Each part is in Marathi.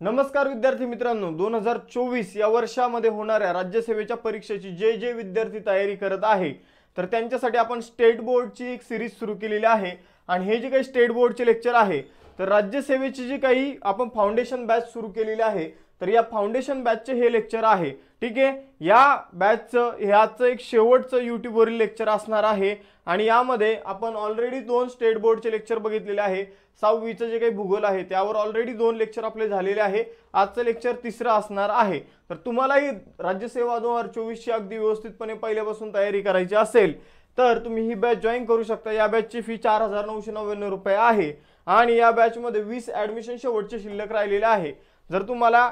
नमस्कार विद्यार्थी मित्रांनो, 2024 या वर्षामध्ये होणाऱ्या राज्यसेवेच्या परीक्षेची जे विद्यार्थी तयारी करत आहे तर त्यांच्यासाठी आपण स्टेट बोर्डची एक सिरीज सुरू केलेली आहे। आणि हे जे काही स्टेट बोर्डचे लेक्चर आहे तर राज्यसेवेची जी काही आपण फाउंडेशन बॅच सुरू केलेली आहे तर या फाउंडेशन बॅचचे हे लेक्चर आहे। ठीक आहे, या बॅचचं ह्याचं एक शेवटचं YouTube वरील लेक्चर असणार आहे। आणि यामध्ये आपण ऑलरेडी 2 स्टेट बोर्डचे लेक्चर बघितलेले आहे। 6वीचं जे काही भूगोल आहे त्यावर ऑलरेडी 2 लेक्चर आपले झालेले आहे। आजचं लेक्चर तिसरं असणार आहे। तर तुम्हालाही राज्यसेवा 2024 ची अगदी व्यवस्थितपणे पहिल्यापासून तयारी करायची असेल तर तुम्ही ही बॅच जॉइन करू शकता। या बॅचची फी 4999 रुपये आहे आणि या बॅच मध्ये 20 ॲडमिशन शेवटचे शिल्लक राहिलेले आहे। जर तुम्हाला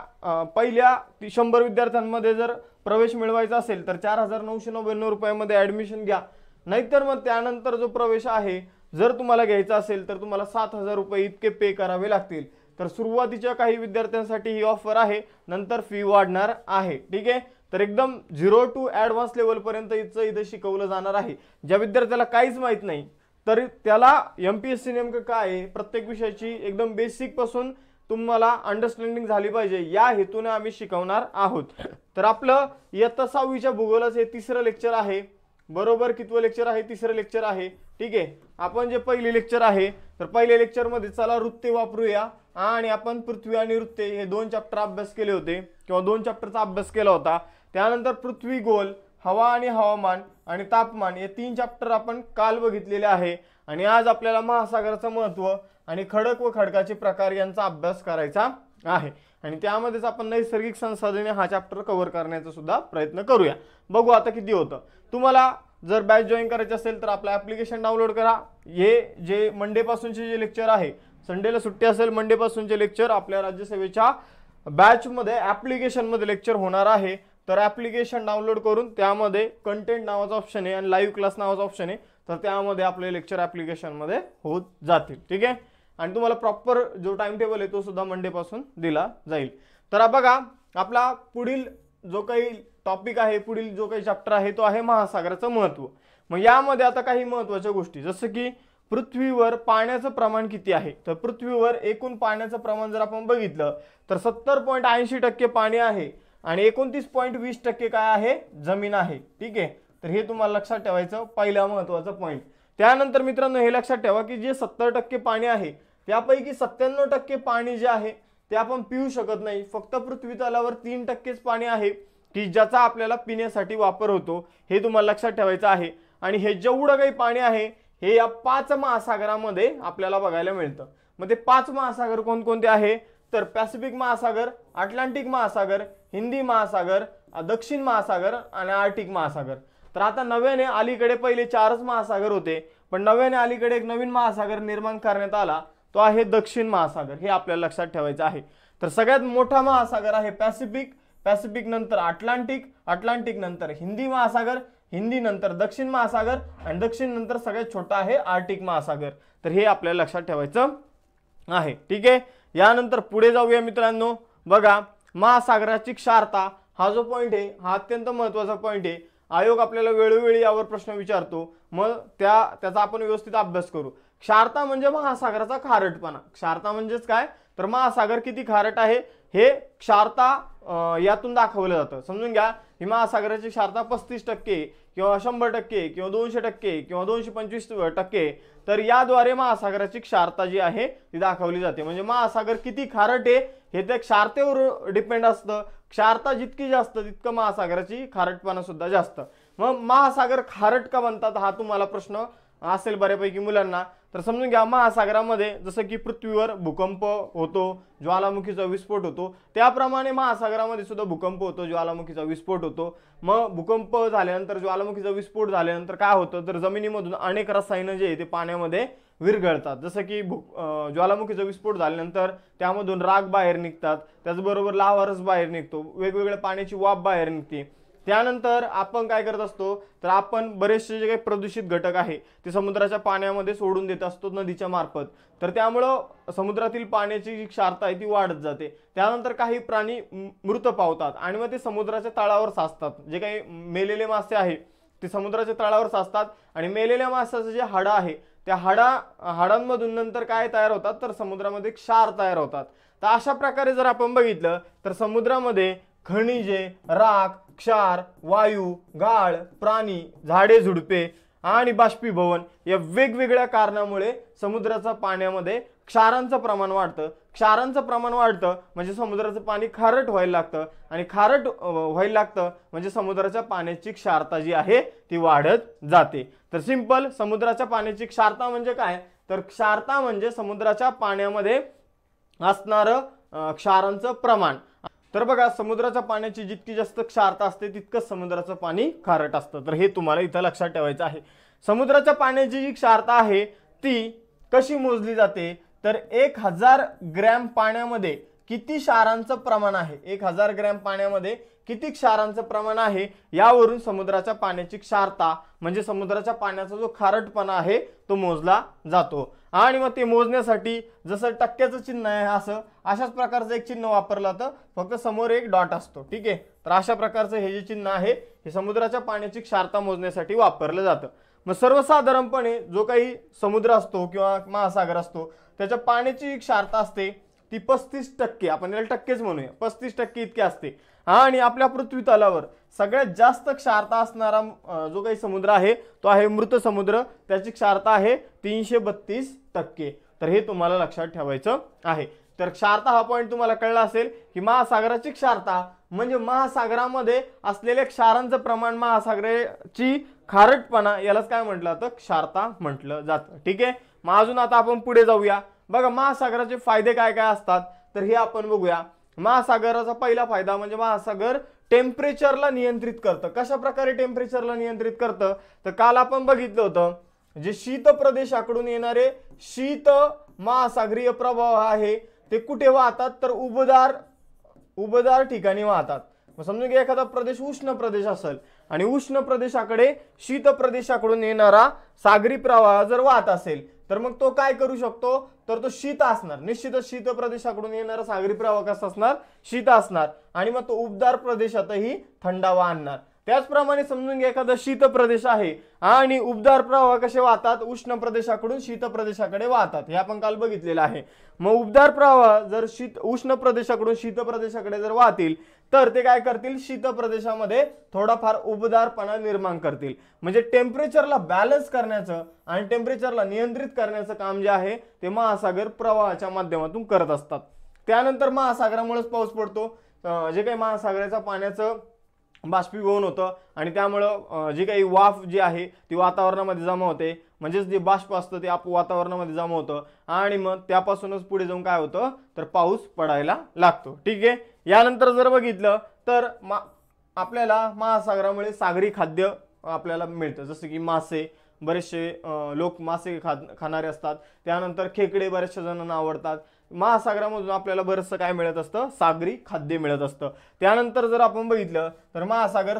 पहिल्या 100 विद्यार्थ्यांमध्ये जर प्रवेश मिळवायचा असेल तर 4999 रुपयामध्ये ॲडमिशन घ्या, नाहीतर मग त्यानंतर जो प्रवेश आहे जर तुम्हाला घ्यायचा असेल तर तुम्हाला 7000 रुपये इतके पे करावे लागतील। तर सुरुवातीच्या काही विद्यार्थ्यांसाठी ही ऑफर आहे, नंतर फी वाढणार आहे। ठीक आहे, तर एकदम 0 to ॲडव्हान्स लेवल पर्यंत इथं शिकवलं जाणार आहे। ज्या विद्यार्थ्याला काहीच माहित नाही तर त्याला MPSC नेमकं काय आहे, प्रत्येक विषयाची एकदम बेसिक पासून तुम्हाला अंडरस्टँडिंग झाली पाहिजे या हेतूने आम्ही शिकवणार आहोत। तर आपलं इयत्ता 6वीच्या भूगोलाचे तिसरं लेक्चर आहे। बरोबर, कितवं लेक्चर आहे? तिसरं लेक्चर आहे। ठीक आहे, आपण जे पहिले लेक्चर आहे तर पहिल्या लेक्चर मध्ये चला वृत्ते वापरूया आणि आपण पृथ्वी आणि वृत्ते हे 2 चॅप्टर अभ्यास केले होते किंवा 2 चॅप्टरचा अभ्यास केला होता। त्यानंतर पृथ्वी गोल, हवा आणि हवामान आणि तापमान हे 3 चॅप्टर आपण काल बघितलेले आहे। आणि आज आपल्याला महासागराचं महत्त्व आणि खडक व खडकाचे प्रकार यांचा अभ्यास करायचा आहे। आणि त्यामध्येच आपण नैसर्गिक संसाधने हा चॅप्टर कव्हर करण्याचा सुद्धा प्रयत्न करूया। बघू आता किती होतं। तुम्हाला जर बॅच जॉइन करायची असेल तर आपलं ॲप्लिकेशन डाउनलोड करा। हे जे मंडे पासूनचे जे लेक्चर आहे, संडेला सुट्टी असेल, मंडे पासूनचे लेक्चर आपल्या राज्यसेवेच्या बॅच मध्ये ॲप्लिकेशन मध्ये लेक्चर होणार आहे। तर ॲप्लिकेशन डाउनलोड करून त्यामध्ये कंटेंट नावाचा ऑप्शन आहे आणि लाईव्ह क्लास नावाचा ऑप्शन आहे, तर त्यामध्ये आपले लेक्चर ॲप्लिकेशन मध्ये होत जातील। ठीक आहे, आणि तुम्हाला प्रॉपर जो टाइम टेबल आहे तो सुद्धा मंडे पासून दिला जाईल। तर बघा, आपला पुढील जो काही टॉपिक आहे, पुढील जो काही चॅप्टर आहे तो आहे महासागराचं महत्त्व। मग यामध्ये आता काही महत्त्वाच्या गोष्टी, जसं की पृथ्वीवर पाण्याचं प्रमाण किती आहे। तर पृथ्वीवर एकूण पाण्याचं प्रमाण जर आपण बघितलं तर 70.80% पाणी आहे आणि 29.20% काय आहे, जमीन आहे। ठीक आहे, तर हे तुम्हाला लक्षात ठेवायचं पहिला महत्त्वाचा पॉईंट। त्यानंतर मित्रांनो हे लक्षात ठेवा की जे 70% पाणी आहे त्यापैकी 97% पाणी जे आहे ते आपण पिऊ शकत नाही। फक्त पृथ्वी तलावर 3%च पाणी आहे की ज्याचा आपल्याला पिण्यासाठी वापर होतो, हे तुम्हाला लक्षात ठेवायचं आहे। आणि हे जेवढं काही पाणी आहे हे या 5 महासागरामध्ये आपल्याला बघायला मिळतं। मग ते 5 महासागर कोणकोणते आहे तर पॅसिफिक महासागर, अटलांटिक महासागर, हिंदी महासागर, दक्षिण महासागर आणि आर्टिक महासागर। तर आता नव्याने अलीकडे पहिले 4च महासागर होते, पण नव्याने अलीकडे एक नवीन महासागर निर्माण करण्यात आला, तो आहे दक्षिण महासागर। हे आपल्याला लक्षात ठेवायचं आहे। तर सगळ्यात मोठा महासागर आहे पॅसिफिक, पॅसिफिक नंतर अटलांटिक, अटलांटिक नंतर हिंदी महासागर, हिंदी नंतर दक्षिण महासागर आणि दक्षिण नंतर सगळ्यात छोटा आहे आर्टिक महासागर। तर हे आपल्याला लक्षात ठेवायचं आहे। ठीक आहे, यानंतर पुढे जाऊया मित्रांनो। बघा, महासागराची क्षारता हा जो पॉइंट आहे हा अत्यंत महत्त्वाचा पॉइंट आहे। आयोग आपल्याला वेळोवेळी यावर प्रश्न विचारतो, मग त्याचा आपण व्यवस्थित अभ्यास करू। क्षारता म्हणजे महासागराचा खारटपणा। क्षारता म्हणजेच काय तर महासागर किती खारट आहे हे क्षारता यातून दाखवलं जातं। समजून घ्या, ही महासागराची क्षारता 35% किंवा 100% किंवा 200% किंवा 225%, तर याद्वारे महासागराची क्षारता जी आहे ती दाखवली जाते। म्हणजे महासागर किती खारट आहे हे त्या क्षारतेवर डिपेंड असतं। क्षारता जितकी जास्त तितकं महासागराची खारटपणा सुद्धा जास्त। मग महासागर खारट का बनतात हा तुम्हाला प्रश्न असेल बऱ्यापैकी मुलांना। तर समजून घ्या, महासागरामध्ये जसं की पृथ्वीवर भूकंप होतो, ज्वालामुखीचा विस्फोट होतो, त्याप्रमाणे महासागरामध्ये सुद्धा भूकंप होतो, ज्वालामुखीचा विस्फोट होतो। मग भूकंप झाल्यानंतर, ज्वालामुखीचा विस्फोट झाल्यानंतर काय होतं तर जमिनीमधून अनेक रसायनं जे आहे ते पाण्यामध्ये विरघळतात। जसं की ज्वालामुखीचा विस्फोट झाल्यानंतर त्यामधून राख बाहेर निघतात, त्याचबरोबर लाव्हारस बाहेर निघतो, वेगवेगळ्या पाण्याची वाफ बाहेर निघते। त्यानंतर आपण काय करत असतो तर आपण बरेचसे जे काही प्रदूषित घटक आहे ते समुद्राच्या पाण्यामध्ये सोडून देत असतो नदीच्या मार्फत। तर त्यामुळे समुद्रातील पाण्याची जी क्षारता आहे ती वाढत जाते। त्यानंतर काही प्राणी मृत पावतात आणि मग ते समुद्राच्या तळावर साचतात। जे काही मेलेले मासे आहे ते समुद्राच्या तळावर साचतात आणि मेलेल्या माशाचं जे हाडं आहे त्या हाडांमधून नंतर काय तयार होतात, तर समुद्रामध्ये क्षार तयार होतात. तर अशा प्रकारे जर आपण बघितलं तर समुद्रामध्ये खनिजे, राख, क्षार, वायू, गाळ, प्राणी, झाडे झुडपे आणि बाष्पीभवन या वेगवेगळ्या कारणामुळे समुद्राच्या पाण्यामध्ये क्षारांचं प्रमाण वाढतं. क्षारांचं प्रमाण वाढतं म्हणजे समुद्राचं पाणी खारट व्हायला लागतं, आणि खारट व्हायला लागतं म्हणजे समुद्राच्या पाण्याची क्षारता जी आहे ती वाढत जाते. तर सिंपल, समुद्राच्या पाण्याची क्षारता म्हणजे काय, तर क्षारता म्हणजे समुद्राच्या पाण्यामध्ये असणारं क्षारांचं प्रमाण. तर बघा, समुद्राच्या पाण्याची जितकी जास्त क्षारता असते तितकंच समुद्राचं पाणी खारट असतं. तर हे तुम्हाला इथं लक्षात ठेवायचं आहे. समुद्राच्या पाण्याची जी क्षारता आहे ती कशी मोजली जाते, तर 1000 ग्रॅम पाण्यामध्ये किती क्षारांचं प्रमाण आहे, 1000 ग्रॅम पाण्यामध्ये किती क्षारांचं प्रमाण आहे यावरून समुद्राच्या पाण्याची क्षारता म्हणजे समुद्राच्या पाण्याचा जो खारटपणा आहे तो मोजला जातो. आणि मग ते मोजण्यासाठी जसं टक्क्याचं चिन्ह आहे अशाच प्रकारचं एक चिन्ह वापरलं जातं, फक्त समोर एक डॉट असतो. ठीक आहे, तर अशा प्रकारचं हे जे चिन्ह आहे हे समुद्राच्या पाण्याची क्षारता मोजण्यासाठी वापरलं जातं. मग सर्वसाधारणपणे जो काही समुद्र असतो किंवा महासागर असतो त्याच्या पाण्याची क्षारता असते ती 35%, आपण याला टक्केच म्हणूया, 35% इतकी असते. आणि आपल्या पृथ्वी तलावर सगळ्यात जास्त क्षारता असणारा जो काही समुद्र आहे तो आहे मृत समुद्र, त्याची क्षारता आहे 332%. तर हे तुम्हाला लक्षात ठेवायचं आहे. तर क्षारता हा पॉईंट तुम्हाला कळला असेल की महासागराची क्षारता म्हणजे महासागरामध्ये असलेल्या क्षारांचं प्रमाण, महासागराची खारटपणा, यालाच काय म्हटलं जातं, क्षारता म्हटलं जातं. ठीक आहे, मग अजून आता आपण पुढे जाऊया. बघा, महासागराचे फायदे काय काय असतात तर हे आपण बघूया. महासागराचा पहिला फायदा म्हणजे महासागर टेम्परेचरला नियंत्रित करतं. कशा प्रकारे टेम्परेचरला नियंत्रित करतं, तर काल आपण बघितलं होतं जे शीत प्रदेशाकडून येणारे शीत महासागरीय प्रवाह आहे ते कुठे वाहतात, तर उबदार ठिकाणी वाहतात. मग समजून घ्या, एखादा प्रदेश उष्ण प्रदेश असेल आणि उष्ण प्रदेशाकडे शीत प्रदेशाकडून येणारा सागरी प्रवाह जर वाहत असेल तर मग तो काय करू शकतो, तर तो शीत असणार. निश्चितच शीत प्रदेशाकडून येणारा सागरी प्रवाह कसा असणार, शीत असणार. आणि मग तो उबदार प्रदेशातही थंडावा आणणार. त्याचप्रमाणे समजून घ्या, एखादा शीत प्रदेश आहे आणि उबदार प्रवाह कसे वाहतात, उष्ण प्रदेशाकडून शीत प्रदेशाकडे वाहतात, हे आपण काल बघितलेलं आहे. मग उबदार प्रवाह जर उष्ण प्रदेशाकडून शीत प्रदेशाकडे जर वाहतील तर ते काय करतील, शीत प्रदेशामध्ये थोडाफार उबदारपणा निर्माण करतील. म्हणजे टेम्परेचरला बॅलन्स करण्याचं आणि टेम्परेचरला नियंत्रित करण्याचं काम जे आहे ते महासागर प्रवाहाच्या माध्यमातून करत असतात. त्यानंतर महासागरामुळेच पाऊस पडतो. जे काही महासागराच्या पाण्याचं बाष्पीभवन होतं आणि त्यामुळं जी काही वाफ जी आहे ती वातावरणामध्ये जमा होते, म्हणजेच जे बाष्प असतं ते वातावरणामध्ये जमा होतं आणि मग त्यापासूनच पुढे जाऊन काय होतं, तर पाऊस पडायला लागतो. ठीक आहे, यानंतर जर बघितलं तर आपल्याला महासागरामुळे सागरी खाद्य आपल्याला मिळतं, जसं की मासे, बरेचसे लोक मासे खाणारे असतात. त्यानंतर खेकडे बऱ्याचशा जणांना आवडतात. महासागरामधून आपल्याला बरंचसं काय मिळत असतं, सागरी खाद्य मिळत असतं. त्यानंतर जर आपण बघितलं तर महासागर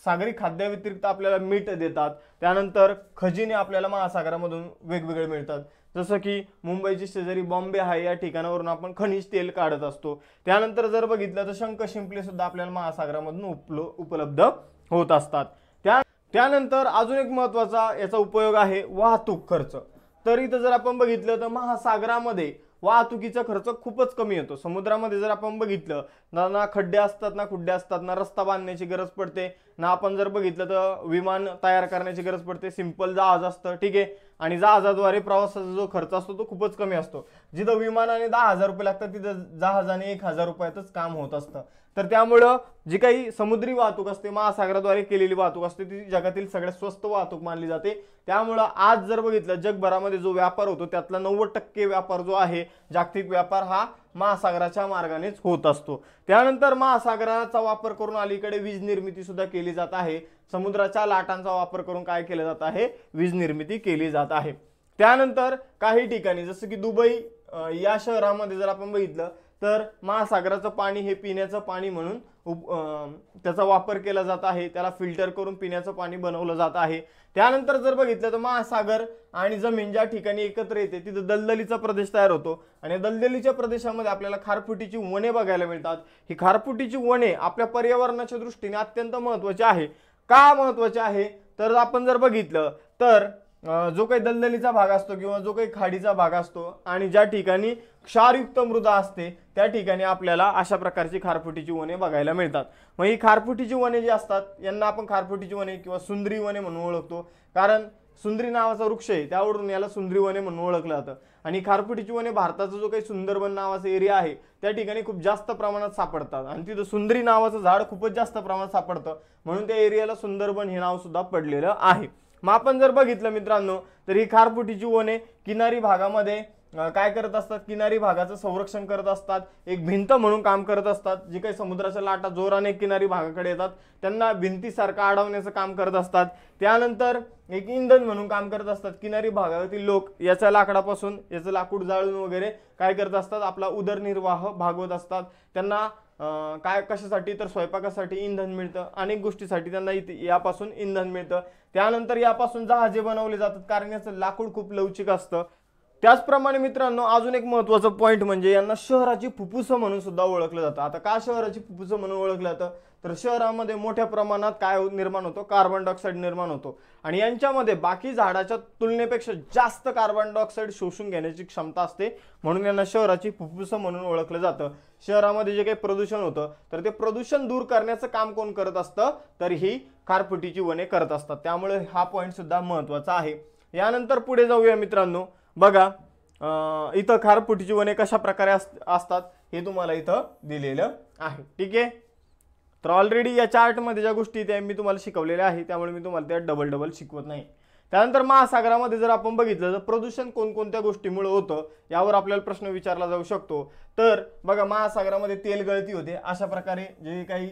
सागरी खाद्याव्यतिरिक्त आपल्याला मीठ देतात. त्यानंतर खजिने आपल्याला महासागरामधून वेगवेगळे मिळतात, जसं की मुंबईची शेजारी बॉम्बे आहे या ठिकाणावरून आपण खनिज तेल काढत असतो. त्यानंतर जर बघितलं तर शंख शिंपले सुद्धा आपल्याला महासागरामधून उपलब्ध होत असतात. त्यानंतर अजून एक महत्त्वाचा याचा उपयोग आहे वाहतूक खर्च. तर इथं जर आपण बघितलं तर महासागरामध्ये वाहतुकीचा खर्च खूपच कमी येतो. समुद्रामध्ये जर आपण बघितलं ना खड्डे असतात ना खुड्डे असतात, ना रस्ता बांधण्याची गरज पडते, ना आपण जर बघितलं तर विमान तयार करण्याची गरज पडते. सिंपल जहाज असतं. ठीक आहे, आणि जहाजाद्वारे प्रवासाचा जो खर्च असतो तो खूपच कमी असतो. जिथं विमानाने 10,000 रुपये लागतात तिथं जहाजाने 1,000 रुपयातच काम होत असतं. तर त्यामुळं जी काही समुद्री वाहतूक असते, महासागराद्वारे केलेली वाहतूक असते, ती जगातील सगळ्यात स्वस्त वाहतूक मानली जाते. त्यामुळं आज जर बघितलं जगभरामध्ये जो व्यापार होतो त्यातला 90% व्यापार जो आहे जागतिक व्यापार हा महासागराच्या मार्गानेच होत असतो. त्यानंतर महासागराचा वापर करून अलीकडे वीज निर्मिती सुद्धा केली जात आहे. समुद्राच्या लाटांचा वापर करून काय केलं जात आहे, वीज निर्मिती केली जात आहे. त्यानंतर काही ठिकाणी जसं की दुबई या शहरामध्ये जर आपण बघितलं तर महासागराचं पाणी हे पिण्याचं पाणी म्हणून त्याचा वापर केला जात आहे. त्याला फिल्टर करून पिण्याचं पाणी बनवलं जात आहे. त्यानंतर जर बघितलं तर महासागर आणि जमीन ज्या ठिकाणी एकत्र येते तिथं दलदलीचा प्रदेश तयार होतो आणि दलदलीच्या प्रदेशामध्ये आपल्याला खारफुटीची वने बघायला मिळतात. ही खारफुटीची वने आपल्या पर्यावरणाच्या दृष्टीने अत्यंत महत्त्वाची आहे. का महत्त्वाची आहे तर आपण जर बघितलं तर जो काही दलदलीचा भाग असतो किंवा जो काही खाडीचा भाग असतो आणि ज्या ठिकाणी क्षारयुक्त मृदा असते त्या ठिकाणी आपल्याला अशा प्रकारची खारफुटीची वने बघायला मिळतात। मग ही खारफुटीची वने जी असतात यांना आपण खारफुटीची वने किंवा सुंदरी वने म्हणून ओळखतो, कारण सुंदरी नावाचा वृक्ष आहे त्यावरून याला सुंदरी वने म्हणून ओळखलं जातं। आणि खारफुटीची वने भारताचा जो काही सुंदरबन नावाचा एरिया आहे त्या ठिकाणी खूप जास्त प्रमाणात सापडतात आणि तिथं सुंदरी नावाचं झाड खूपच जास्त प्रमाणात सापडतं, म्हणून त्या एरियाला सुंदरबन हे नाव सुद्धा पडलेलं आहे। मग आपण जर बघितलं मित्रांनो तर ही खारफुटीची वने किनारी भागामध्ये काय करत असतात, किनारी भागाचं संरक्षण करत असतात, एक भिंत म्हणून काम करत असतात। जे काही समुद्राच्या लाटा जोराने किनारी भागाकडे येतात त्यांना भिंतीसारखं अडवण्याचं काम करत असतात। त्यानंतर एक इंधन म्हणून काम करत असतात। किनारी भागातील लोक याच्या लाकडापासून याचं लाकूड जाळून वगैरे काय करत असतात, आपला उदरनिर्वाह भागवत असतात। त्यांना काय कशासाठी तर स्वयंपाकासाठी इंधन मिळतं, अनेक गोष्टीसाठी त्यांना यापासून इंधन मिळतं। त्यानंतर यापासून जहाजे बनवले जातात कारण याचं लाकूड खूप लवचिक असतं। त्याचप्रमाणे मित्रांनो अजून एक महत्त्वाचा पॉइंट म्हणजे यांना शहराची फुफ्फुस म्हणून सुद्धा ओळखलं जातं। आता का शहराची फुफ्फुस म्हणून ओळखलं जातं तर शहरामध्ये मोठ्या प्रमाणात काय निर्माण होतो, कार्बन डायऑक्साईड निर्माण होतो आणि यांच्यामध्ये बाकी झाडाच्या तुलनेपेक्षा जास्त कार्बन डायऑक्साईड शोषून घेण्याची क्षमता असते, म्हणून यांना शहराची फुफ्फुस म्हणून ओळखलं जातं। शहरामध्ये जे काही प्रदूषण होतं तर ते प्रदूषण दूर करण्याचं काम कोण करत असतं तर ही खारफुटीची वने करत असतात, त्यामुळे हा पॉइंट सुद्धा महत्त्वाचा आहे। यानंतर पुढे जाऊया मित्रांनो, बघा इथं खारफुटीची वने कशा प्रकारे असतात हे तुम्हाला इथं दिलेलं आहे, ठीक आहे। तर ऑलरेडी या चार्टमध्ये ज्या गोष्टी त्या मी तुम्हाला शिकवलेल्या आहे त्यामुळे मी तुम्हाला त्या डबल शिकवत नाही। त्यानंतर महासागरामध्ये जर आपण बघितलं तर प्रदूषण कोणकोणत्या गोष्टीमुळे होतं यावर आपल्याला प्रश्न विचारला जाऊ शकतो। तर बघा महासागरामध्ये तेल गळती होते, अशा प्रकारे जे काही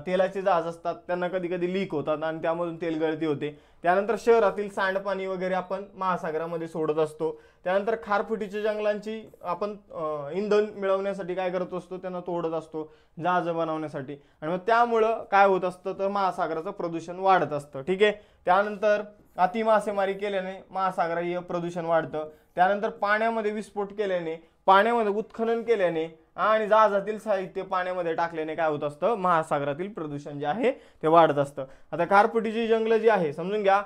तेलाचे जहाज असतात त्यांना कधी कधी लीक होतात आणि त्यामधून तेल गळती होते। त्यानंतर शहरातील सांडपाणी वगैरे आपण महासागरामध्ये सोडत असतो। त्यानंतर खारफुटीच्या जंगलांची आपण इंधन मिळवण्यासाठी काय करत असतो, त्यांना तोडत असतो जहाज बनवण्यासाठी आणि मग त्यामुळं काय होत असतं तर महासागराचं प्रदूषण वाढत असतं, ठीक आहे। त्यानंतर अति मासेमारी केल्याने महासागरीय प्रदूषण वाढतं। त्यानंतर पाण्यामध्ये विस्फोट केल्याने, पाण्यामध्ये उत्खनन केल्याने आणि जहाजातील साहित्य पाण्यामध्ये टाकल्याने काय होत असतं, महासागरातील प्रदूषण जे आहे ते वाढत असतं। आता खारफुटीची जंगल जी आहे समजून घ्या,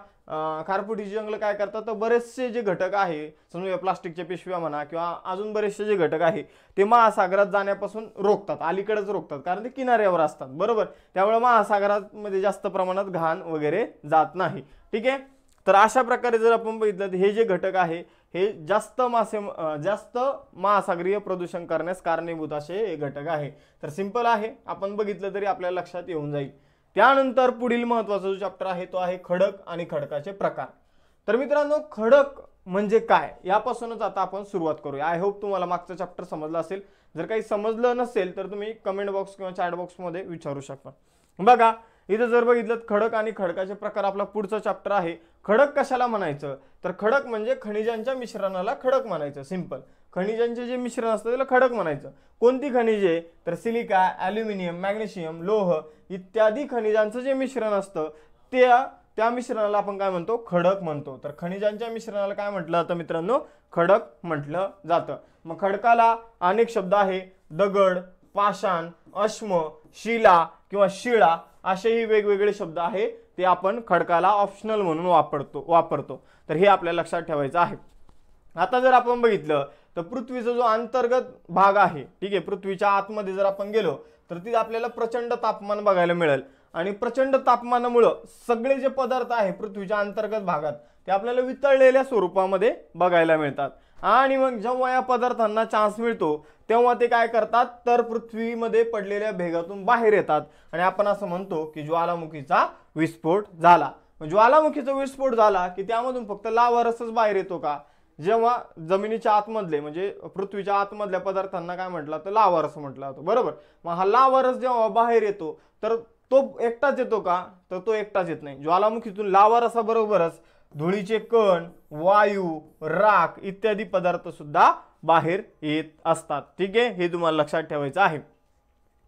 खारफुटीची जंगल काय करतात तर बरेचसे जे घटक आहे समजून घ्या, प्लास्टिकच्या पिशव्या म्हणा किंवा अजून बरेचसे जे घटक आहे ते महासागरात जाण्यापासून रोखतात, अलीकडेच रोखतात कारण ते किनाऱ्यावर असतात, बरोबर। त्यामुळे महासागरामध्ये जास्त प्रमाणात घाण वगैरे जात नाही, ठीक आहे। तर अशा प्रकारे जर आपण बघितलं तर हे जे घटक आहे हे जास्त महासागरीय प्रदूषण करण्यास कारणीभूत असे हे घटक आहे। तर सिंपल आहे, आपण बघितलं तरी आपल्याला लक्षात येऊन जाईल। त्यानंतर पुढील महत्त्वाचा जो चॅप्टर आहे तो आहे खडक आणि खडकाचे प्रकार। तर मित्रांनो खडक म्हणजे काय यापासूनच आता आपण सुरुवात करूया। आय होप तुम्हाला मागचा चॅप्टर समजला असेल, जर काही समजलं नसेल तर तुम्ही कमेंट बॉक्स किंवा चॅट बॉक्समध्ये विचारू शकता। बघा इथं जर बघितलं खडक आणि खडकाचे प्रकार आपला पुढचा चॅप्टर आहे। खडक कशाला म्हणायचं तर खडक म्हणजे खनिजांच्या मिश्रणाला खडक म्हणायचं, सिंपल। खनिजांचे जे मिश्रण असतं त्याला खडक म्हणायचं। कोणती खनिजे तर सिलिका, ॲल्युमिनियम, मॅग्नेशियम, लोह इत्यादी खनिजांचं जे मिश्रण असतं त्या मिश्रणाला आपण काय म्हणतो, खडक म्हणतो। तर खनिजांच्या मिश्रणाला काय म्हटलं जातं मित्रांनो, खडक म्हटलं जातं। मग खडकाला अनेक शब्द आहे, दगड, पाषाण, अश्म, शिला किंवा शिळा असेही वेगवेगळे शब्द आहे ते आपण खडकाला ऑप्शनल म्हणून वापरतो। तर हे आपल्याला लक्षात ठेवायचं आहे। आता जर आपण बघितलं तर पृथ्वीचा जो अंतर्गत भाग आहे, ठीक आहे, पृथ्वीच्या आतमध्ये जर आपण गेलो तर तिथे आपल्याला प्रचंड तापमान बघायला मिळेल आणि प्रचंड तापमानामुळे सगळे जे पदार्थ आहे पृथ्वीच्या अंतर्गत भागात ते आपल्याला वितळलेल्या स्वरूपामध्ये बघायला मिळतात आणि मग जेव्हा या पदार्थांना चान्स मिळतो तेव्हा ते काय करतात तर पृथ्वीमध्ये पडलेल्या भेगातून बाहेर येतात आणि आपण असं म्हणतो की ज्वालामुखीचा विस्फोट झाला। ज्वालामुखीचा विस्फोट झाला की त्यामधून फक्त लावा रसच बाहेर येतो का, जेव्हा जमिनीच्या आतमधले म्हणजे पृथ्वीच्या आतमधल्या पदार्थांना काय म्हटलं तर लावा रस म्हटलं जातं, बरोबर। मग हा लावा रस जेव्हा बाहेर येतो तर तो एकटाच येतो का तर तो एकटाच येत नाही। ज्वालामुखीतून लावा रसाबरोबरच धुळीचे कण, वायू, राख इत्यादी पदार्थ सुद्धा बाहेर येत असतात, ठीक आहे, हे तुम्हाला लक्षात ठेवायचं आहे।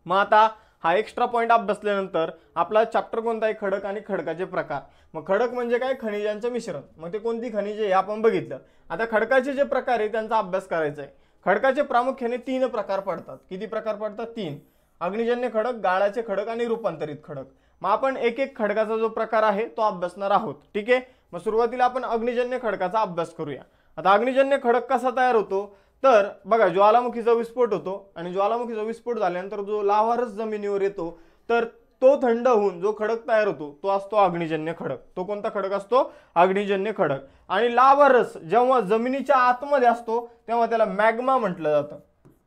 मग आता हा एक्स्ट्रा पॉइंट अभ्यासल्यानंतर आपला चॅप्टर कोणता आहे, खडक आणि खडकाचे प्रकार। मग खडक म्हणजे काय, खनिजांचं मिश्रण। मग ते कोणती खनिजे हे आपण बघितलं। आता खडकाचे जे प्रकार आहे त्यांचा अभ्यास करायचा आहे। खडकाचे प्रामुख्याने 3 प्रकार पडतात। किती प्रकार पडतात, 3। अग्निजन्य खडक, गाळाचे खडक आणि रूपांतरित खडक। मग आपण एक एक खडकाचा जो प्रकार आहे तो अभ्यासणार आहोत, ठीक आहे। मग सुरुवातीला आपण अग्निजन्य खडकाचा अभ्यास करूया. आता अग्निजन्य खडक कसा तयार होतो, तर बघा ज्वालामुखीचा विस्फोट होतो आणि ज्वालामुखीचा विस्फोट झाल्यानंतर जो लाव्हारस जमिनीवर येतो तर तो थंड होऊन जो खडक तयार होतो तो असतो अग्निजन्य खडक. तो कोणता खडक असतो? अग्निजन्य खडक. आणि लाव्हारस जेव्हा जमिनीच्या आतमध्ये असतो तेव्हा त्याला मॅग्मा म्हटलं जातं.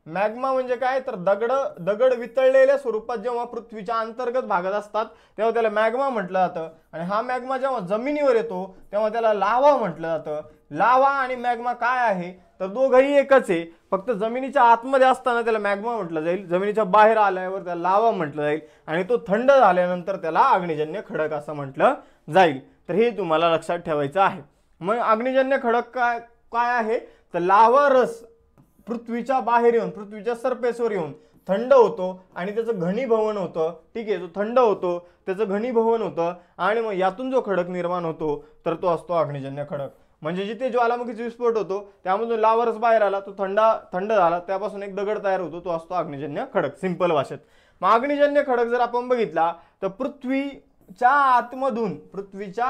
मॅग्मा म्हणजे काय, तर दगड वितळलेल्या स्वरूपात जेव्हा पृथ्वीच्या अंतर्गत भागात असतात तेव्हा त्याला मॅग्मा म्हटलं जातं. आणि हा मॅग्मा जेव्हा जमिनीवर येतो तेव्हा त्याला लावा म्हटलं जातं. लावा आणि मॅग्मा काय आहे, तर दोघंही एकच आहे, फक्त जमिनीच्या आतमध्ये असताना त्याला मॅग्मा म्हटलं जाईल, जमिनीच्या बाहेर आल्यावर त्याला लावा म्हटलं जाईल आणि तो थंड झाल्यानंतर त्याला अग्निजन्य खडक असं म्हटलं जाईल. तर हे तुम्हाला लक्षात ठेवायचं आहे. मग अग्निजन्य खडक काय काय आहे, तर लावा रस पृथ्वीच्या बाहेर येऊन पृथ्वीच्या सरफेसवर येऊन थंड होतो आणि त्याचं घनीभवन होतं. ठीक आहे, तो थंड होतो, त्याचं घनीभवन होतं आणि मग यातून जो खडक निर्माण होतो तर तो असतो अग्निजन्य खडक. म्हणजे जिथे ज्वालामुखीचा विस्फोट होतो त्यामधून लावारस बाहेर आला, तो थंड झाला, त्यापासून एक दगड तयार होतो, तो असतो अग्निजन्य खडक, सिंपल भाषेत. मग अग्निजन्य खडक जर आपण बघितला तर पृथ्वीच्या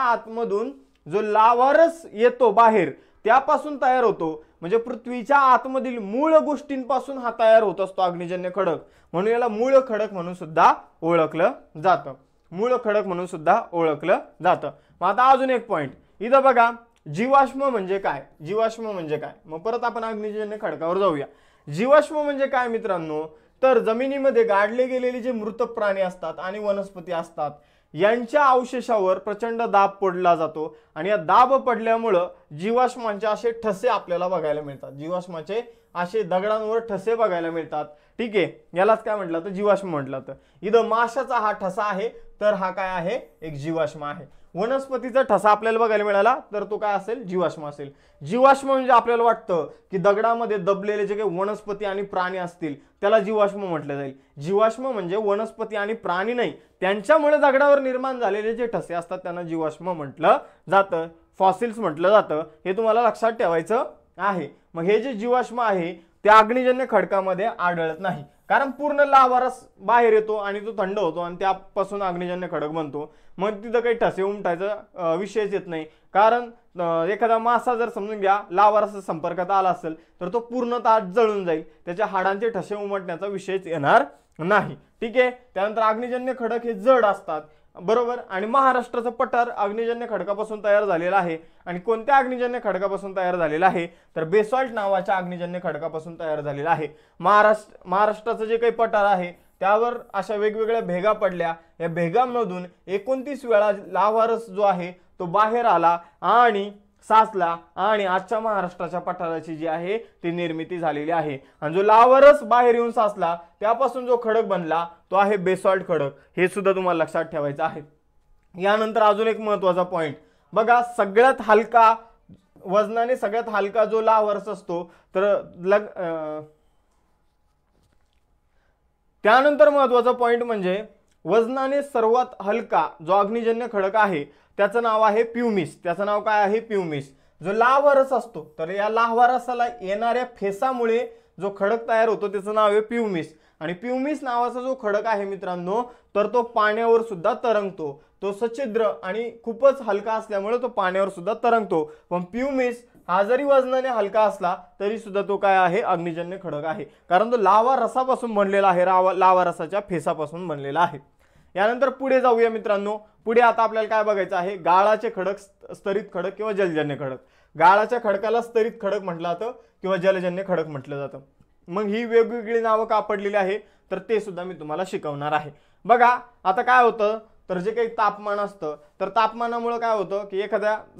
आतमधून जो लावारस येतो बाहेर त्यापासून तयार होतो. म्हणजे पृथ्वीच्या आतमधील मूळ गोष्टींपासून हा तयार होत असतो अग्निजन्य खडक, म्हणून याला मूळ खडक म्हणून सुद्धा ओळखलं जातं. मूळ खडक म्हणून सुद्धा ओळखलं जातं. मग आता अजून एक पॉइंट इथं बघा, जीवाश्म म्हणजे काय? जीवाश्म म्हणजे काय? मग परत आपण अग्निजन्य खडकावर जाऊया. जीवाश्म म्हणजे काय मित्रांनो, तर जमिनीमध्ये गाडले गेलेले जे मृत प्राणी असतात आणि वनस्पती असतात यांच्या अवशेषावर प्रचंड दाब पडला जातो आणि या दाब पडल्यामुळं जीवाश्मांचे असे ठसे आपल्याला बघायला मिळतात. जीवाश्माचे असे दगडांवर ठसे बघायला मिळतात. ठीक आहे, यालाच काय म्हटलं तर जीवाश्म म्हटलं तर. इथं माशाचा हा ठसा आहे तर हा काय आहे, एक जीवाश्म आहे. वनस्पतीचा ठसा आपल्याला बघायला मिळाला तर तो काय असेल, जीवाश्म असेल. जीवाश्म म्हणजे आपल्याला वाटतं की दगडामध्ये दबलेले जे काही वनस्पती आणि प्राणी असतील त्याला जीवाश्म म्हटलं जाईल. जीवाश्म म्हणजे वनस्पती आणि प्राणी नाही, त्यांच्यामुळे दगडावर निर्माण झालेले जे ठसे असतात त्यांना जीवाश्म म्हटलं जातं, फॉसिल्स म्हटलं जातं. हे तुम्हाला लक्षात ठेवायचं आहे. मग हे जे जीवाश्म आहे ते अग्निजन्य खडकामध्ये आढळत नाही, कारण पूर्ण लावारस बाहेर येतो आणि तो थंड होतो आणि त्यापासून अग्निजन्य खडक बनतो. मग तिथं काही ठसे उमटायचा विषयच येत नाही, कारण एखादा मासा जर समजून घ्या लावारस संपर्कात आला असेल तर तो पूर्णतः जळून जाईल, त्याच्या हाडांचे ठसे उमटण्याचा विषयच येणार नाही. ठीक आहे, त्यानंतर अग्निजन्य खडक हे जड असतात, बरोबर. आणि महाराष्ट्राचं पठार अग्निजन्य खडकापासून तयार झालेला आहे. आणि कोणत्या अग्निजन्य खडकापासून तयार झालेला आहे, तर बेसॉल्ट नावाच्या अग्निजन्य खडकापासून तयार झालेला आहे. महाराष्ट्राचं जे काही पठार आहे त्यावर अशा वेगवेगळ्या भेगा पडल्या, या भेगांमधून 29 वेळा लावारस जो आहे तो बाहेर आला आणि साचला आणि आजच्या महाराष्ट्राच्या पठाराची जी आहे ती निर्मिती झालेली आहे. आणि जो लावारस बाहेर येऊन साचला त्यापासून जो खडक बनला तो आहे बेसॉल्ट खडक. हे सुद्धा तुम्हाला लक्षात ठेवायचं आहे. यानंतर अजून एक महत्त्वाचा पॉइंट बघा, सगळ्यात हलका, वजनाने सगळ्यात हलका जो लावारस असतो तर त्यानंतर महत्त्वाचा पॉइंट म्हणजे वजनाने सर्वात हलका जो अग्निजन्य खडक आहे त्याचं नाव आहे प्युमिस. त्याचं नाव काय आहे, प्युमिस. जो लावारस असतो तर या लावारसाला येणाऱ्या फेसामुळे जो खडक तयार होतो त्याचं नाव आहे प्युमिस. आणि प्युमिस नावाचा जो खडक आहे मित्रांनो तर तो पाण्यावर सुद्धा तरंगतो. तो सच्छिद्र आणि खूपच हलका असल्यामुळे तो पाण्यावर सुद्धा तरंगतो. पण प्युमिस हा जरी वजनाने हलका असला तरी सुद्धा तो काय आहे, अग्निजन्य खडक आहे, कारण तो लावा रसापासून बनलेला आहे, लावा रसाच्या फेसापासून बनलेला आहे. यानंतर पुढे जाऊया मित्रांनो. पुढे आता आपल्याला काय बघायचं आहे, गाळाचे खडक, स्तरित खडक किंवा जलजन्य खडक. गाळाच्या खडकाला स्तरित खडक म्हटलं जातं किंवा जलजन्य खडक म्हटलं जातं. मग ही वेगवेगळी नावं का पडलेली आहे तर ते सुद्धा मी तुम्हाला शिकवणार आहे. बघा आता काय होतं, तर जे काही तापमान असतं तर तापमानामुळे काय होतं की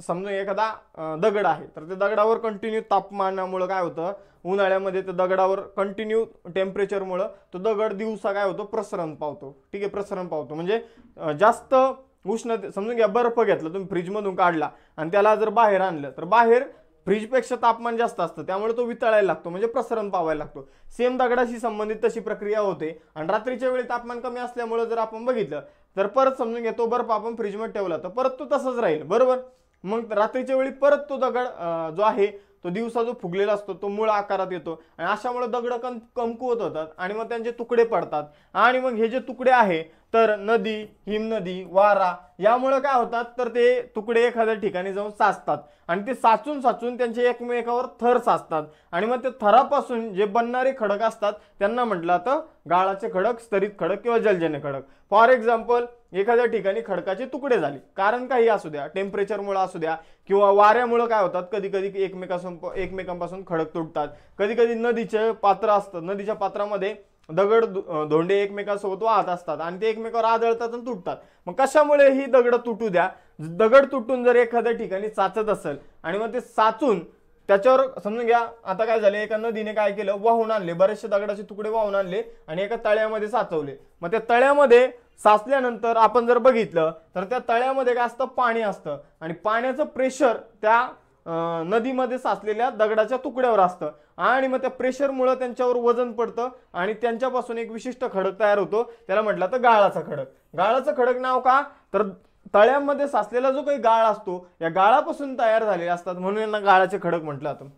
समजा एखादा दगड आहे तर त्या दगडावर कंटिन्यू तापमानामुळे काय होतं, उन्हाळ्यामध्ये त्या दगडावर कंटिन्यू टेम्परेचरमुळे तो दगड दिवसा काय होतो, प्रसरण पावतो. ठीक आहे, प्रसरण पावतो म्हणजे जास्त उष्णते, समजून घ्या बर्फ घेतला तुम्ही फ्रीजमधून काढला आणि त्याला जर बाहेर आणलं तर बाहेर फ्रीजपेक्षा तापमान जास्त असतं त्यामुळे तो वितळायला लागतो, म्हणजे प्रसरण पावायला लागतो. सेम दगडाशी संबंधित तशी प्रक्रिया होते. आणि रात्रीच्या वेळी तापमान कमी असल्यामुळे जर आपण बघितलं तर परत समजून घ्या तो बर्फ आपण फ्रीजमध्ये ठेवला तर परत तो तसंच राहील, बरोबर. मग रात्रीच्या वेळी परत तो दगड जो आहे तो दिवसा जो फुगलेला असतो तो मूळ आकारात येतो आणि अशामुळे दगड कमकुवत होतात आणि मग त्यांचे तुकडे पडतात. आणि मग हे जे तुकडे आहे तर नदी, हिमनदी, वारा यामुळे काय होतात तर ते तुकडे एखाद्या ठिकाणी जाऊन साचतात आणि ते साचून साचून त्यांचे एकमेकावर थर साचतात आणि मग ते थरापासून जे बनणारे खडक असतात त्यांना म्हटलं तर गाळाचे खडक, स्तरित खडक किंवा जलजन्य खडक. फॉर एक्झाम्पल एखाद्या ठिकाणी खडकाचे तुकडे झाले, कारण काही असू द्या, टेम्परेचरमुळे असू द्या किंवा वाऱ्यामुळे काय होतात, कधी कधी एकमेकांपासून खडक तुटतात. कधी कधी नदीचे पात्र असतं, नदीच्या पात्रामध्ये दगड धोंडे एकमेकांसोबत वाहत असतात आणि ते एकमेकावर आदळतात आणि तुटतात. मग कशामुळे ही दगड तुटू द्या, दगड तुटून जर एखाद्या ठिकाणी साचत असेल आणि मग ते साचून त्याच्यावर समजून घ्या आता काय झाले, एका नदीने काय केलं, वाहून आणले, बरेचसे दगडाचे तुकडे वाहून आणले आणि एका तळ्यामध्ये साचवले. मग त्या तळ्यामध्ये साचल्यानंतर आपण जर बघितलं तर त्या तळ्यामध्ये काय असतं, पाणी असतं आणि पाण्याचं प्रेशर त्या नदीमध्ये साचलेल्या दगडाच्या तुकड्यावर असतं आणि मग त्या प्रेशरमुळे त्यांच्यावर वजन पडतं आणि त्यांच्यापासून एक विशिष्ट खडक तयार होतो, त्याला म्हटलं तर गाळाचा खडक. गाळाचं खडक नाव का, तर तळ्यामध्ये साचलेला जो काही गाळ असतो या गाळापासून तयार झालेले असतात म्हणून यांना गाळाचे खडक म्हटलं जातं.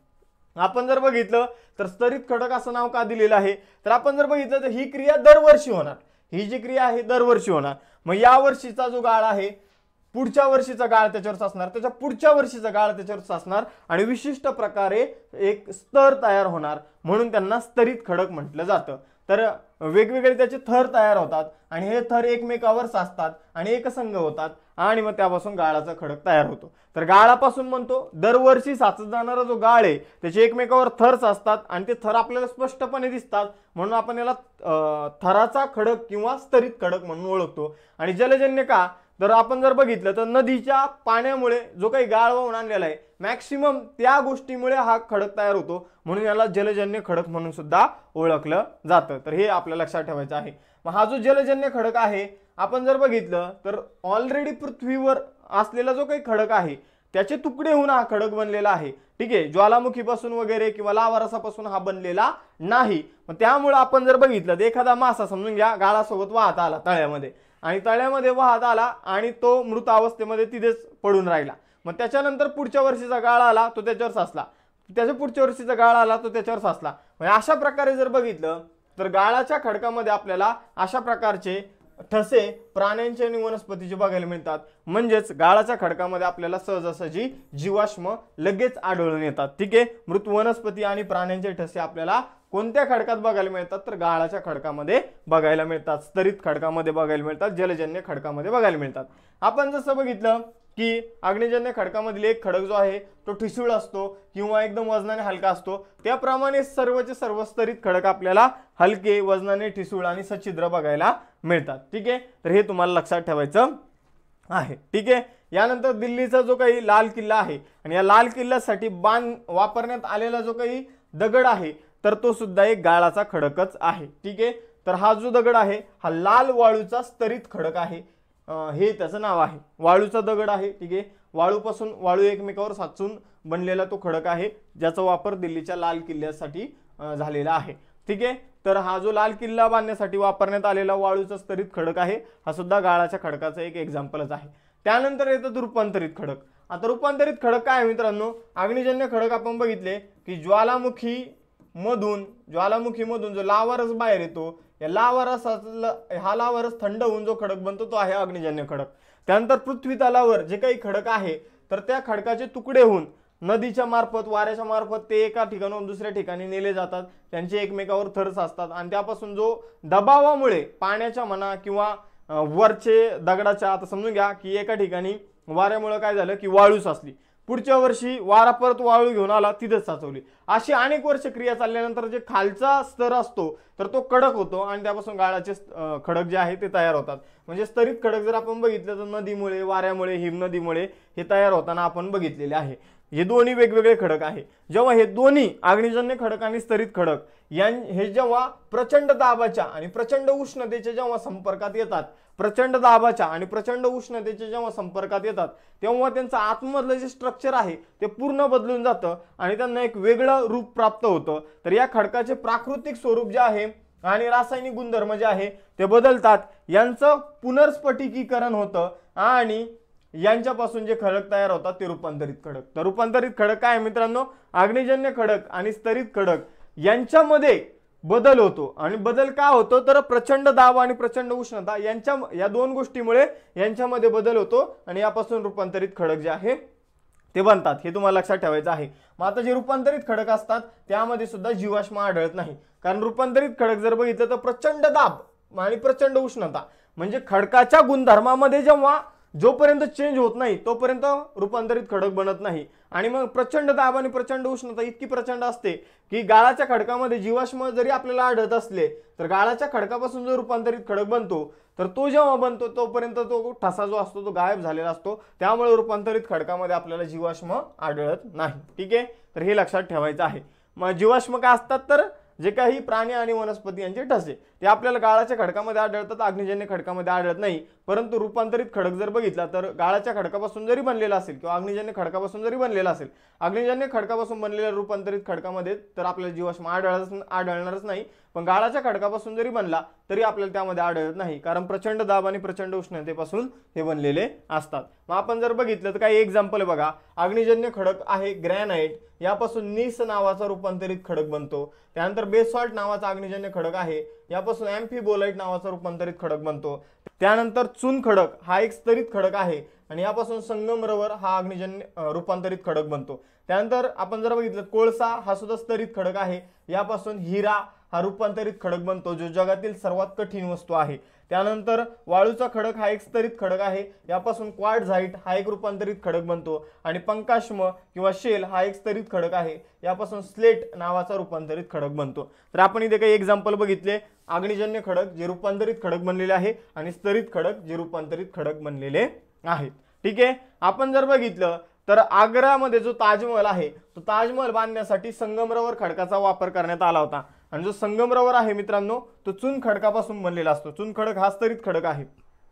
आपण जर बघितलं तर स्तरित खडक असं नाव का दिलेलं आहे, तर आपण जर बघितलं तर ही क्रिया दरवर्षी होणार, ही जी क्रिया आहे दरवर्षी होणार. मग या वर्षीचा जो गाळ आहे पुढच्या वर्षीचा गाळ त्याच्यावर साचणार, त्याच्या पुढच्या वर्षीचा गाळ त्याच्यावर साचणार आणि विशिष्ट प्रकारे एक स्तर तयार होणार म्हणून त्यांना स्तरित खडक म्हटलं जातं. तर वेगवेगळे त्याचे थर तयार होतात आणि हे थर एकमेकावर साचतात आणि एकसंघ होतात आणि मग त्यापासून गाळाचा खडक तयार होतो. तर गाळापासून म्हणतो दरवर्षी साचत जाणारा जो गाळ आहे त्याचे एकमेकावर थर साचतात आणि ते थर आपल्याला स्पष्टपणे दिसतात म्हणून आपण याला थराचा खडक किंवा स्तरित खडक म्हणून ओळखतो. आणि जलजन्य का, तर आपण जर बघितलं तर नदीच्या पाण्यामुळे जो काही गाळ वाहून आणलेला आहे मॅक्सिमम त्या गोष्टीमुळे हा खडक तयार होतो म्हणून याला जलजन्य खडक म्हणून सुद्धा ओळखलं जातं. तर हे आपल्याला लक्षात ठेवायचं आहे. मग हा जो जलजन्य खडक आहे आपण जर बघितलं तर ऑलरेडी पृथ्वीवर असलेला जो काही खडक आहे त्याचे तुकडे होऊन हा खडक बनलेला आहे. ठीक आहे, ज्वालामुखीपासून वगैरे किंवा लावारसापासून हा बनलेला नाही. मग त्यामुळे आपण जर बघितलं तर एखादा मासा समजून घ्या गाळासोबत वाहत आला तळ्यामध्ये आणि तळ्यामध्ये वाहत आला आणि तो मृत अवस्थेमध्ये तिथेच पडून राहिला. मग त्याच्यानंतर पुढच्या वर्षीचा गाळ आला तो त्याच्यावर साचला, त्याच्या पुढच्या वर्षीचा गाळ आला तो त्याच्यावर साचला. म्हणजे अशा प्रकारे जर बघितलं तर गाळाच्या खडकामध्ये आपल्याला अशा प्रकारचे ठसे प्राण्यांचे आणि वनस्पतीचे बघायला मिळतात. म्हणजेच गाळाच्या खडकामध्ये आपल्याला सहजासहजी जीवाश्म लगेच आढळून येतात. ठीक आहे, मृत वनस्पती आणि प्राण्यांचे ठसे आपल्याला कोणत्या खडकात बघायला मिळतात, तर गाळाच्या खडकामध्ये बघायला मिळतात, स्तरित खडकामध्ये बघायला मिळतात, जलजन्य खडकामध्ये बघायला मिळतात. आपण जसं बघितलं की अग्निजन्य खडकामधील एक खडक जो आहे तो ठिसूळ असतो किंवा एकदम वजनाने हलका असतो, त्याप्रमाणे सर्वचे सर्व स्तरित खडक आपल्याला हलके, वजनाने, ठिसूळ आणि सच्छिद्र बघायला मिळतात. ठीक आहे, तर हे तुम्हाला लक्षात ठेवायचं आहे. ठीक आहे, यानंतर दिल्लीचा जो काही लाल किल्ला आहे आणि या लाल किल्ल्यासाठी वापरण्यात आलेला जो काही दगड आहे तर तो सुद्धा एक गाळाचा खडकच आहे. ठीक आहे, तर हा जो दगड आहे हा लाल वाळूचा स्तरित खडक आहे, हे त्याचं नाव आहे. वाळूचा दगड आहे. ठीक आहे, वाळूपासून वाळू एकमेकावर साचून बनलेला तो खडक आहे ज्याचा वापर दिल्लीच्या लाल किल्ल्यासाठी झालेला आहे. ठीक आहे, तर हा जो लाल किल्ला बांधण्यासाठी वापरण्यात आलेला वाळूचा स्तरित खडक आहे हा सुद्धा गाळाच्या खडकाचा एक एक्झाम्पलच आहे. त्यानंतर येतात रूपांतरित खडक. आता रूपांतरित खडक काय आहे मित्रांनो, अग्निजन्य खडक आपण बघितले की ज्वालामुखीमधून जो लावारस बाहेर येतो, या हा लावारस थंड होऊन जो खडक बनतो तो आहे अग्निजन्य खडक. त्यानंतर पृथ्वी तलावर जे काही खडक आहे तर त्या खडकाचे तुकडे होऊन नदीच्या मार्फत, वाऱ्याच्या मार्फत ते एका ठिकाणाहून दुसऱ्या ठिकाणी नेले जातात, त्यांचे एकमेकावर थर साचतात आणि त्यापासून जो दबावामुळे पाण्याच्या म्हणा किंवा वरचे दगडाच्या, आता समजून घ्या की एका ठिकाणी वाऱ्यामुळे काय झालं की वाळू साचली, पुढच्या वर्षी वारा परत वाळू घेऊन आला तिथेच साचवली, अशी अनेक वर्ष क्रिया चालल्यानंतर जे खालचा स्तर असतो तर तो कडक होतो आणि त्यापासून गाळाचे खडक जे आहे ते तयार होतात. म्हणजे स्तरित खडक जर आपण बघितलं तर नदीमुळे, वाऱ्यामुळे, हिमनदीमुळे हे तयार होताना आपण बघितलेले आहे. हे दोन्ही वेगवेगळे खडक आहे. जेव्हा हे दोन्ही अग्निजन्य खडक आणि स्तरित खडक हे जेव्हा प्रचंड दाबाच्या आणि प्रचंड उष्णतेच्या जेव्हा संपर्कात येतात, प्रचंड दाबाच्या आणि प्रचंड उष्णतेच्या जेव्हा संपर्कात येतात तेव्हा त्यांचं आतमधलं जे स्ट्रक्चर आहे ते पूर्ण बदलून जातं आणि त्यांना एक वेगळं रूप प्राप्त होतं. तर या खडकाचे प्राकृतिक स्वरूप जे आहे आणि रासायनिक गुणधर्म जे आहे ते बदलतात, यांचं पुनर्स्फटिकीकरण होतं आणि यांच्यापासून जे खडक तयार होतात ते रूपांतरित खडक. तर रूपांतरित खडक काय मित्रांनो, अग्निजन्य खडक आणि स्तरित खडक यांच्यामध्ये बदल होतो. आणि बदल का होतो तर प्रचंड दाब आणि प्रचंड उष्णता या दोन गोष्टीमुळे यांच्यामध्ये बदल होतो आणि यापासून रूपांतरित खडक जे आहे ते बनतात. हे तुम्हाला लक्षात ठेवायचं आहे. मग आता जे रूपांतरित खडक असतात त्यामध्ये सुद्धा जीवाश्म आढळत नाही. कारण रूपांतरित खडक जर बघितलं तर प्रचंड दाब आणि प्रचंड उष्णता म्हणजे खडकाच्या गुणधर्मामध्ये जेव्हा जोपर्यंत चेंज होत नाही तोपर्यंत रूपांतरित खडक बनत नाही. आणि मग प्रचंड दाब आणि प्रचंड उष्णता इतकी प्रचंड असते की गाळाच्या खडकामध्ये जीवाश्म जरी आपल्याला आढळत असले तर गाळाच्या खडकापासून जो रूपांतरित खडक बनतो तर तो जेव्हा बनतो तोपर्यंत तो ठसा जो असतो तो गायब झालेला असतो. त्यामुळे रूपांतरित खडकामध्ये आपल्याला जीवाश्म आढळत नाही. ठीक आहे, तर हे लक्षात ठेवायचं आहे. मग जीवाश्म काय असतात तर जे काही प्राणी आणि वनस्पती यांचे ठसे ते आपल्याला गाळाच्या खडकामध्ये आढळतात, अग्निजन्य खडकामध्ये आढळत नाही. परंतु रूपांतरित खडक जर बघितला तर गाळाच्या खडकापासून जरी बनलेला असेल किंवा अग्निजन्य खडकापासून जरी बनलेला असेल, अग्निजन्य खडकापासून बनलेल्या रूपांतरित खडकामध्ये तर आपल्याला जीवाश्म आढळणारच नाही. पण गाळाच्या खडकापासून जरी बनला तरी आपल्याला त्यामध्ये आढळत नाही, कारण प्रचंड दाब आणि प्रचंड उष्णतेपासून हे बनलेले असतात. मग आपण जर बघितलं तर काही एक्झाम्पल बघा. अग्निजन्य खडक आहे ग्रॅनाइट, यापासून नीस नावाचा रूपांतरित खडक बनतो. त्यानंतर बेसॉल्ट नावाचा अग्निजन्य खडक आहे, यापासून अँफिबोलाइट नावाचा रूपांतरित खडक बनतो. त्यानंतर चुन खडक हा एक स्तरित खडक आहे आणि यापासून संगमरवर हा अग्निजन्य रूपांतरित खडक बनतो. त्यानंतर आपण जर बघितलं कोळसा हा सुद्धा स्तरित खडक आहे, यापासून हिरा हा रूपांतरित खडक बनतो जो जगातील सर्वात कठीण वस्तू आहे. त्यानंतर वाळूचा खडक हा एक स्तरित खडक आहे, यापासून क्वार्टझाइट हा एक रूपांतरित खडक बनतो. आणि पंकाश्म किंवा शेल हा एक स्तरित खडक आहे, यापासून स्लेट नावाचा रूपांतरित खडक बनतो. तर आपण इथे काही एक्झाम्पल बघितले. अग्निजन्य खडक जे रूपांतरित खडक बनलेले आहे आणि स्तरित खडक जे रूपांतरित खडक बनलेले आहेत. ठीक आहे, आपण जर बघितलं तर आग्रामध्ये जो ताजमहल आहे तो ताजमहल बांधण्यासाठी संगमरवर खडकाचा वापर करण्यात आला होता. आणि जो संगमरवर आहे मित्रांनो तो चुन खडकापासून बनलेला असतो. चुन खडक हा स्तरित खडक आहे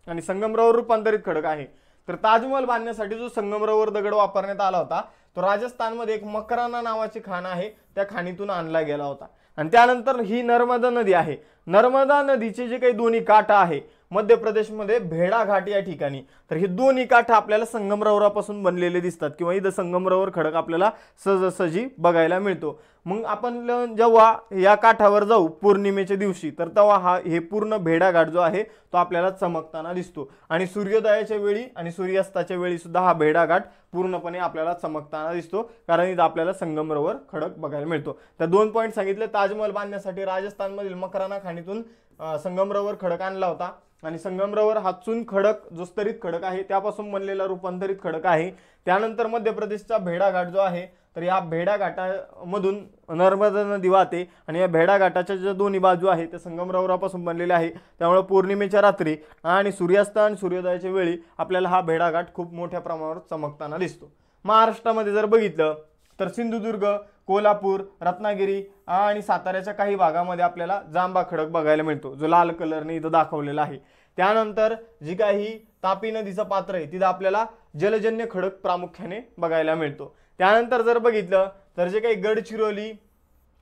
आणि संगमरवर रूपांतरित खडक आहे. तर ताजमहल बांधण्यासाठी जो संगमरवर दगड वापरण्यात आला होता तो राजस्थानमध्ये एक मकराना नावाची खाण आहे त्या खाणीतून आणला गेला होता. आणि त्यानंतर ही नर्मदा नदी आहे. नर्मदा नदीचे जे काही दोन्ही काठ आहे मध्य प्रदेशमध्ये भेडा घाट या ठिकाणी, तर हे दोन्ही काठ आपल्याला संगमरवरापासून बनलेले दिसतात किंवा इथं संगमरवर खडक आपल्याला सहजासहजी बघायला मिळतो. मग आपण जेव्हा या काठावर जाऊ पौर्णिमेच्या दिवशी तर तेव्हा हे पूर्ण भेडा घाट जो आहे तो आपल्याला चमकताना दिसतो. आणि सूर्योदयाच्या वेळी आणि सूर्यास्ताच्या वेळी सुद्धा हा भेडा घाट पूर्णपणे आपल्याला चमकताना दिसतो, कारण इथं आपल्याला संगमरवर खडक बघायला मिळतो. तर 2 पॉईंट सांगितले. ताजमहल बांधण्यासाठी राजस्थानमधील मकराना खाणीतून संगमरवर खडक आणला होता. आणि संगमरवर हा चुन खडक जो स्तरित खडक आहे त्यापासून बनलेला रूपांतरित खडक आहे. त्यानंतर मध्य प्रदेशचा भेडा घाट जो आहे तर या भेडा घाटामधून नर्मदा नदी वाहते आणि या भेडा घाटाच्या ज्या दोन्ही बाजू आहे त्या संगमरवरापासून बनलेल्या आहे. त्यामुळे पौर्णिमेच्या रात्री आणि सूर्यास्त आणि सूर्योदयाच्या वेळी आपल्याला हा भेडा घाट खूप मोठ्या प्रमाणावर चमकताना दिसतो. महाराष्ट्रामध्ये जर बघितलं तर सिंधुदुर्ग, कोल्हापूर, रत्नागिरी आणि साताऱ्याच्या काही भागामध्ये आपल्याला जांभा खडक बघायला मिळतो जो लाल कलरने इथं दाखवलेला आहे. त्यानंतर जी काही तापी नदीचं पात्र आहे तिथं आपल्याला जलजन्य खडक प्रामुख्याने बघायला मिळतो. त्यानंतर जर बघितलं तर जे काही गडचिरोली,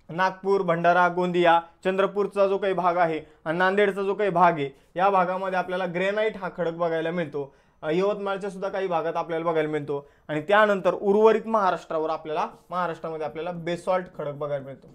नागपूर, भंडारा, गोंदिया, चंद्रपूरचा जो काही भाग आहे आणि नांदेडचा जो काही भाग आहे या भागामध्ये आपल्याला ग्रेनाइट हा खडक बघायला मिळतो. यवतमाळच्या सुद्धा काही भागात आपल्याला बघायला मिळतो. आणि त्यानंतर उर्वरित महाराष्ट्रामध्ये आपल्याला बेसॉल्ट खडक बघायला मिळतो.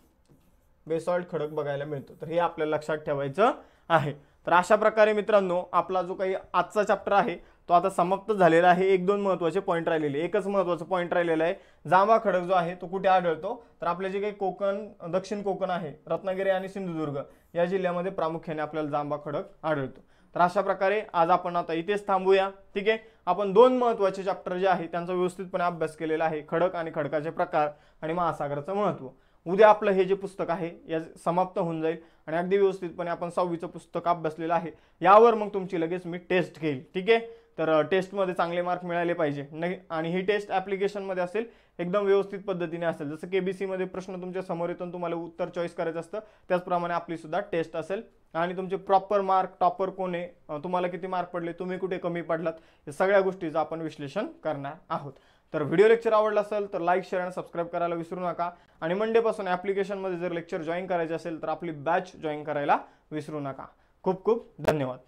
बेसॉल्ट खडक बघायला मिळतो. तर हे आपल्याला लक्षात ठेवायचं आहे. तर अशा प्रकारे मित्रांनो आपला जो काही आजचा चॅप्टर आहे तो आता समाप्त झालेला आहे. 1-2 महत्त्वाचे पॉईंट राहिलेले. एकच महत्त्वाचं पॉईंट राहिलेला आहे. जांभा खडक जो आहे तो कुठे आढळतो तर आपले जे काही कोकण, दक्षिण कोकण आहे, रत्नागिरी आणि सिंधुदुर्ग या जिल्ह्यामध्ये प्रामुख्याने आपल्याला जांभा खडक आढळतो. तर अशा प्रकारे आज आपण आता इथेच थांबूया. ठीक आहे, आपण 2 महत्त्वाचे चॅप्टर जे आहे त्यांचा व्यवस्थितपणे अभ्यास केलेला आहे. खडक आणि खडकाचे प्रकार आणि महासागराचं महत्त्व. उद्या आपलं हे जे पुस्तक आहे या समाप्त होऊन जाईल आणि अगदी व्यवस्थितपणे आपण 6वीचं पुस्तक अभ्यासलेलं आहे. यावर मग तुमची लगेच मी टेस्ट घेईल. ठीक आहे, तर टेस्टमध्ये चांगले मार्क मिळाले पाहिजे नाही. आणि ही टेस्ट ॲप्लिकेशनमध्ये असेल, एकदम व्यवस्थित पद्धतीने असेल. जसं KBC मध्ये प्रश्न तुमच्या समोर येतो तुम्हाला उत्तर चॉईस करायचं असतं त्याचप्रमाणे आपली सुद्धा टेस्ट असेल. आणि तुमचे प्रॉपर मार्क, टॉपर कोण आहे, तुम्हाला किती मार्क पडले, तुम्ही कुठे कमी पडलात, या सगळ्या गोष्टीचं आपण विश्लेषण करणार आहोत. तर व्हिडिओ लेक्चर आवडला असेल तर लाईक, शेअर आणि सबस्क्राईब करायला विसरू नका. आणि मंडेपासून ॲप्लिकेशनमध्ये जर लेक्चर जॉईन करायचे असेल तर आपली बॅच जॉईन करायला विसरू नका. खूप खूप धन्यवाद.